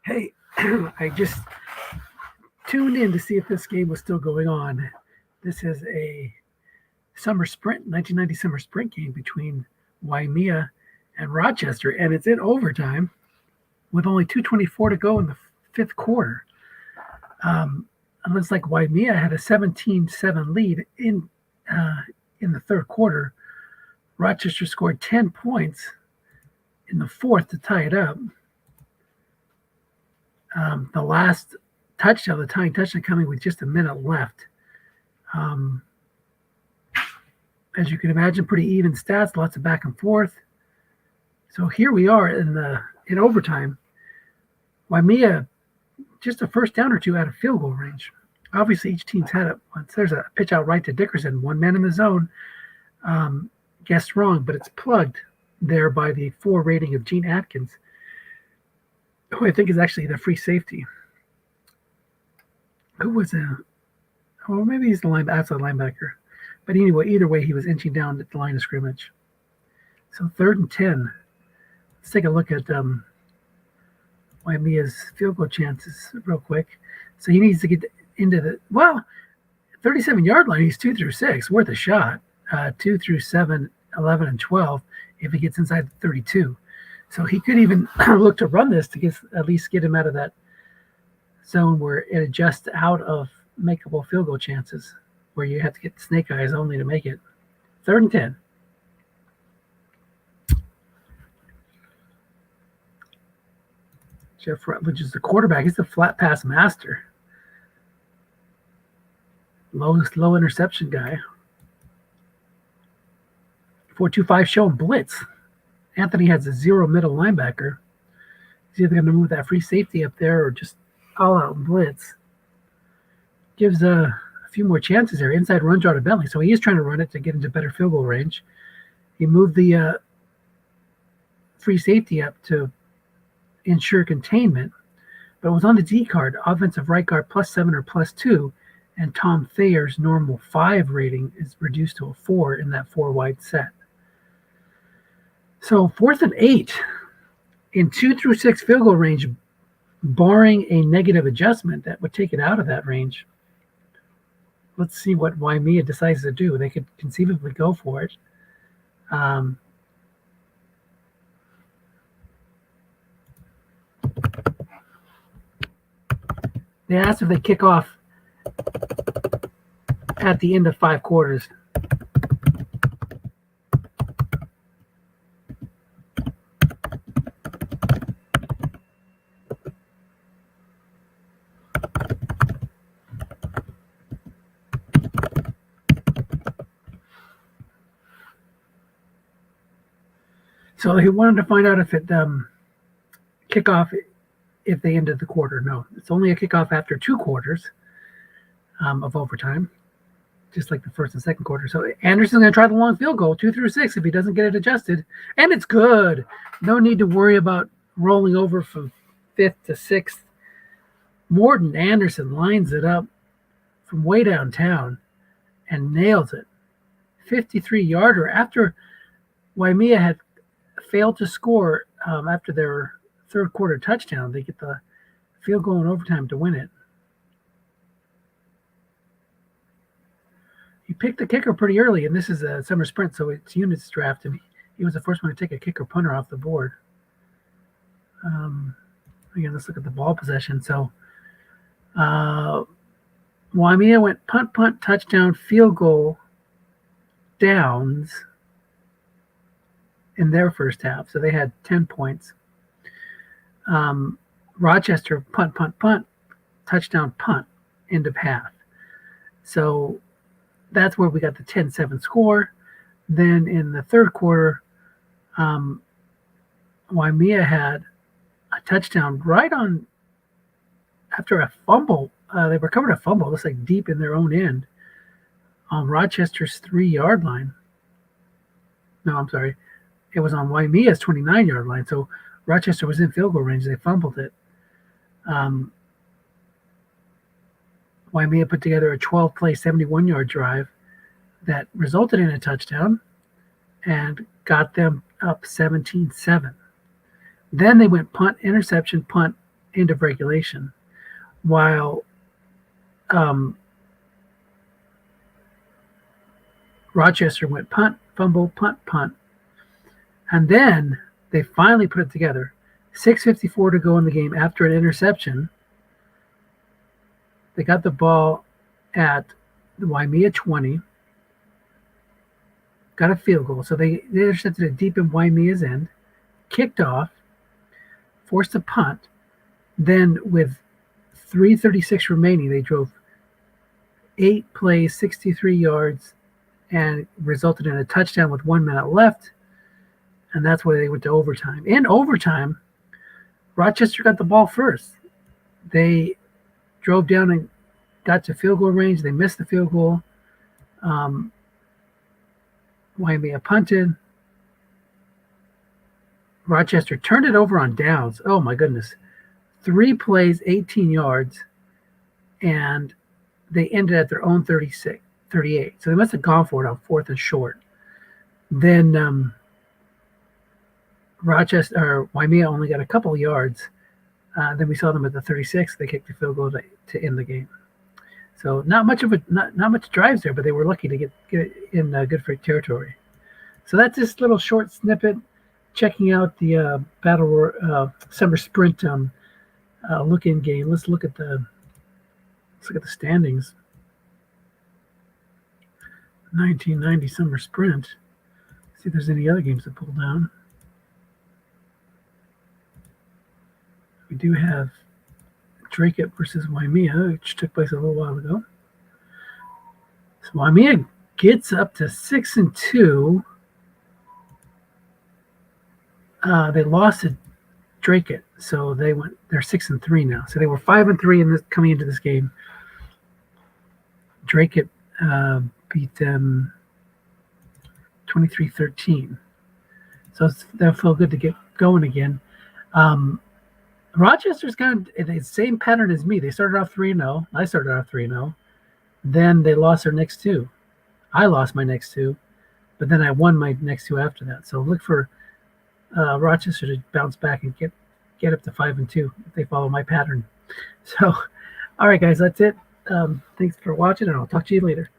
Hey, I just tuned in to see if this game was still going on. This is a summer sprint, 1990 summer sprint game between Waimea and Rochester, and it's in overtime with only 2:24 to go in the fifth quarter. It looks like Waimea had a 17-7 lead in the third quarter. Rochester scored 10 points in the fourth to tie it up. The last touchdown, the tying touchdown, coming with just a minute left. Um, as you can imagine, pretty even stats, lots of back and forth. So here we are in overtime. Waimea just a first down or two out of field goal range. Obviously, each team's had it once. There's a pitch out right to Dickerson, one man in the zone. Guessed wrong, but it's plugged there by the 4 rating of Gene Atkins, who I think is actually the free safety. Who was maybe he's the outside linebacker. But anyway, either way, he was inching down at the line of scrimmage. So 3rd and 10. Let's take a look at Waimea's field goal chances real quick. So he needs to get into the 37-yard line. He's 2 through 6, worth a shot. 2 through 7, 11, and 12 if he gets inside the 32. So he could even look to run this to at least get him out of that zone where it adjusts out of makeable field goal chances, where you have to get snake eyes only to make it. 3rd and 10. Jeff Rutledge is the quarterback. He's the flat pass master. Low interception guy. 4-2-5 showing blitz. Anthony has a 0 middle linebacker. He's either going to move that free safety up there or just all out blitz. Gives a few more chances there. Inside run draw to Bentley. So he is trying to run it to get into better field goal range. He moved the free safety up to ensure containment, but it was on the D card. Offensive right guard +7 or +2, and Tom Thayer's normal 5 rating is reduced to a 4 in that 4 wide set. So 4th and 8 in 2 through 6 field goal range, barring a negative adjustment that would take it out of that range. Let's see what Waimea decides to do. They could conceivably go for it. They asked if they kick off at the end of 5 quarters. So he wanted to find out if it kickoff if they ended the quarter. No, it's only a kickoff after 2 quarters of overtime, just like the first and second quarter. So Anderson's going to try the long field goal, 2 through 6, if he doesn't get it adjusted. And it's good. No need to worry about rolling over from 5th to 6th. Morton Anderson lines it up from way downtown and nails it. 53-yarder after Waimea had failed to score after their 3rd quarter touchdown. They get the field goal in overtime to win it. He picked the kicker pretty early, and this is a summer sprint, so it's units draft, and he was the first one to take a kicker punter off the board. Again, let's look at the ball possession. So Waimea went punt, touchdown, field goal, downs in their first half. So they had 10 points. Rochester punt, touchdown, punt, end of half. So that's where we got the 10-7 score. Then in the 3rd quarter, Waimea had a touchdown right on after a fumble. They recovered a fumble, looks like deep in their own end on Rochester's 3-yard line. No, I'm sorry. It was on Waimea's 29-yard line. So Rochester was in field goal range. They fumbled it. Waimea put together a 12-play, 71-yard drive that resulted in a touchdown and got them up 17-7. Then they went punt, interception, punt, end of regulation, while Rochester went punt, fumble, punt, punt. And then they finally put it together. 6:54 to go in the game after an interception. They got the ball at the Waimea 20, got a field goal. So they intercepted it deep in Waimea's end, kicked off, forced a punt. Then with 3:36 remaining, they drove 8 plays, 63 yards, and resulted in a touchdown with 1 minute left. And that's why they went to overtime. In overtime, Rochester got the ball first. They drove down and got to field goal range. They missed the field goal. Waimea punted. Rochester turned it over on downs. Oh, my goodness. 3 plays, 18 yards, and they ended at their own 38. So they must have gone for it on 4th and short. Then Waimea only got a couple of yards. Then we saw them at the 36. They kicked the field goal to end the game. So not much drives there, but they were lucky to get it in good for territory. So that's this little short snippet checking out the summer sprint look-in game. Let's look at the standings. 1990 summer sprint. See if there's any other games to pull down. We do have Drake versus Waimea, which took place a little while ago. So Waimea gets up to 6-2. They lost to Drake, so they're 6-3 now. So they were 5-3 coming into this game. Drake beat them 23-13. So they'll feel good to get going again. Rochester's kind of the same pattern as me. They started off 3-0. I started off 3-0. Then they lost their next 2. I lost my next 2, but then I won my next 2 after that. So look for Rochester to bounce back and get up to 5-2 if they follow my pattern. So, all right, guys, that's it. Thanks for watching, and I'll talk to you later.